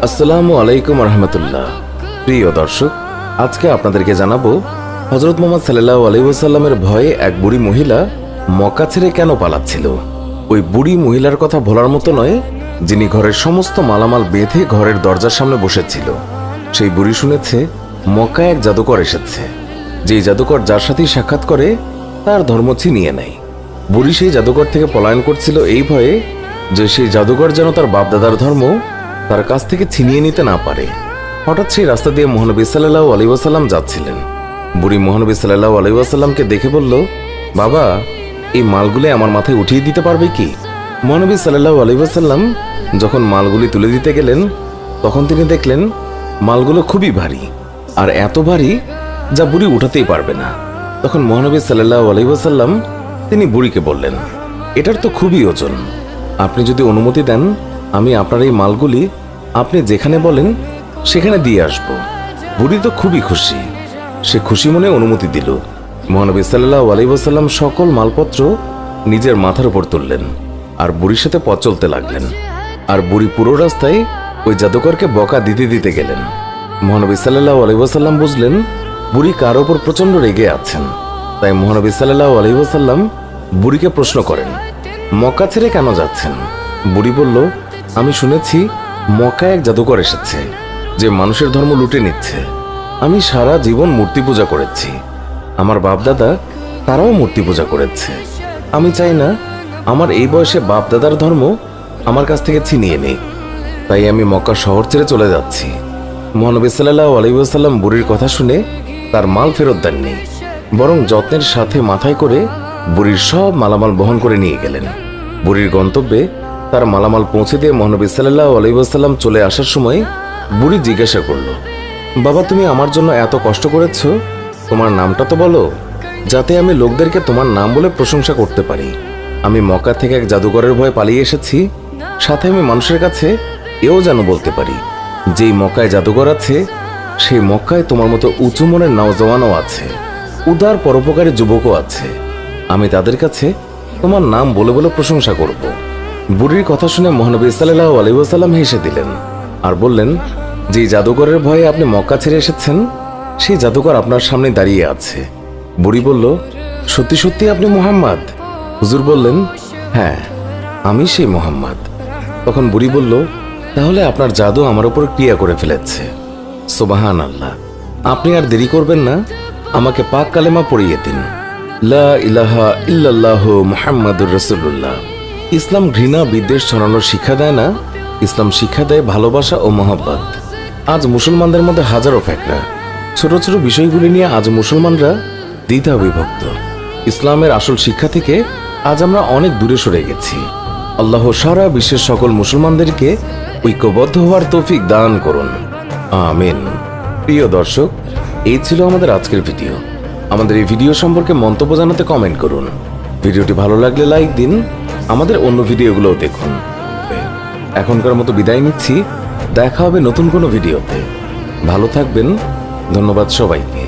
আসসালামু আলাইকুম রহমতুল্লাহ। প্রিয় দর্শক, আজকে আপনাদেরকে জানাবো হযরত মুহাম্মদ সাল্লাল্লাহু আলাইহি ওয়াসাল্লামের ভয়ে এক বুড়ি মহিলা মক্কা ছেড়ে কেন পালাচ্ছিল। ওই বুড়ি মহিলার কথা ভোলার মতো নয়, যিনি ঘরের সমস্ত মালামাল বেঁধে ঘরের দরজার সামনে বসেছিল। সেই বুড়ি শুনেছে মক্কায় এক জাদুকর এসেছে। যেই জাদুকর যার সাথেই সাক্ষাৎ করে তার ধর্ম ছিনিয়ে নেয়। বুড়ি সেই জাদুকর থেকে পলায়ন করছিল এই ভয়ে যে সেই জাদুকর যেন তার বাপদাদার ধর্ম তার কাছ থেকে ছিনিয়ে নিতে না পারে। হঠাৎ সেই রাস্তা দিয়ে মহানবী সাল্লাল্লাহু আলাইহি ওয়াসাল্লাম যাচ্ছিলেন। বুড়ি মহানবী সাল্লাল্লাহু আলাইহি ওয়াসাল্লামকে দেখে বলল, বাবা, এই মালগুলি আমার মাথায় উঠিয়ে দিতে পারবে কি? মহানবী সাল্লাল্লাহু আলাইহি ওয়াসাল্লাম যখন মালগুলি তুলে দিতে গেলেন তখন তিনি দেখলেন মালগুলো খুবই ভারী, আর এত ভারী যা বুড়ি উঠাতেই পারবে না। তখন মহানবী সাল্লাল্লাহু আলাইহি ওয়াসাল্লাম তিনি বুড়িকে বললেন, এটার তো খুবই ওজন, আপনি যদি অনুমতি দেন আমি আপনার এই মালগুলি আপনি যেখানে বলেন সেখানে দিয়ে আসব। বুড়ি তো খুবই খুশি, সে খুশি মনে অনুমতি দিল। মহানবী সাল্লাল্লাহু আলাইহি ওয়াসাল্লাম সকল মালপত্র নিজের মাথার উপর তুললেন আর বুড়ির সাথে পথ চলতে লাগলেন। আর বুড়ি পুরো রাস্তায় ওই জাদুকরকে বকা দিতে দিতে গেলেন। মহানবী সাল্লাল্লাহু আলাইহি ওয়াসাল্লাম বুঝলেন বুড়ি কার ওপর প্রচন্ড রেগে আছেন। তাই মহানবী সাল্লাল্লাহু আলাইহি ওয়াসাল্লাম বুড়িকে প্রশ্ন করেন, মক্কা ছেড়ে কেন যাচ্ছেন? বুড়ি বলল, আমি শুনেছি মক্কায় এক জাদুকর এসেছে যে মানুষের ধর্ম লুটে নিচ্ছে। আমি সারা জীবন মূর্তি পূজা করেছি, আমার বাপদাদা তারাও মূর্তি পূজা করেছে। আমি চাই না আমার এই বয়সে বাপদাদার ধর্ম আমার কাছ থেকে ছিনিয়ে নেই, তাই আমি মক্কা শহর ছেড়ে চলে যাচ্ছি। মহানবী সাল্লাল্লাহু আলাইহি ওয়াসাল্লাম বুড়ির কথা শুনে তার মাল ফেরত দেননি, বরং যত্নের সাথে মাথায় করে বুড়ির সব মালামাল বহন করে নিয়ে গেলেন। বুড়ির গন্তব্যে তার মালামাল পৌঁছে দিয়ে মহানবী সাল্লাল্লাহু আলাইহি ওয়াসাল্লাম চলে আসার সময় বুড়ি জিজ্ঞাসা করল, বাবা, তুমি আমার জন্য এত কষ্ট করেছ, তোমার নামটা তো বলো, যাতে আমি লোকদেরকে তোমার নাম বলে প্রশংসা করতে পারি। আমি মক্কা থেকে এক জাদুকরের ভয়ে পালিয়ে এসেছি, সাথে আমি মানুষের কাছে এও যেন বলতে পারি যেই মক্কায় জাদুকর আছে সেই মক্কায় তোমার মতো উঁচু মনের নওজওয়ানও আছে, উদার পরোপকারী যুবকও আছে। আমি তাদের কাছে তোমার নাম বলে বলে প্রশংসা করব। বুড়ির কথা শুনে মহানবী সাল্লাল্লাহু আলাইহি ওয়াসাল্লাম হেসে দিলেন আর বললেন, যে জাদুকরের ভয়ে আপনি মক্কা ছেড়ে এসেছেন সেই জাদুকর আপনার সামনে দাঁড়িয়ে আছে। বুড়ি বলল, সত্যি সত্যি আপনি মুহাম্মদ? হুজুর বললেন, হ্যাঁ, আমি সেই মুহাম্মদ। তখন বুড়ি বলল, তাহলে আপনার জাদু আমার উপর ক্রিয়া করে ফেলেছে। সুবহানাল্লাহ, আপনি আর দেরি করবেন না, আমাকে পাক কালেমা পড়িয়ে দিন, লা ইলাহা ইল্লাল্লাহু মুহাম্মাদুর রাসূলুল্লাহ। ইসলাম ঘৃণা বিদ্বেষ ছড়ানোর শিক্ষা দেয় না, ইসলাম শিক্ষা দেয় ভালোবাসা ও মহব্বত। আজ মুসলমানদের মধ্যে হাজারো ফ্যাকরা, ছোট ছোট বিষয়গুলি নিয়ে আজ মুসলমানরা দ্বিধা বিভক্ত। ইসলামের আসল শিক্ষা থেকে আজ আমরা অনেক দূরে সরে গেছি। আল্লাহ সারা বিশ্বের সকল মুসলমানদেরকে ঐক্যবদ্ধ হওয়ার তৌফিক দান করুন, আমিন। প্রিয় দর্শক, এই ছিল আমাদের আজকের ভিডিও। আমাদের এই ভিডিও সম্পর্কে মন্তব্য জানাতে কমেন্ট করুন। ভিডিওটি ভালো লাগলে লাইক দিন, আমাদের অন্য ভিডিওগুলোও দেখুন। এখনকার মতো বিদায় নিচ্ছি, দেখা হবে নতুন কোনো ভিডিওতে। ভালো থাকবেন, ধন্যবাদ সবাইকে।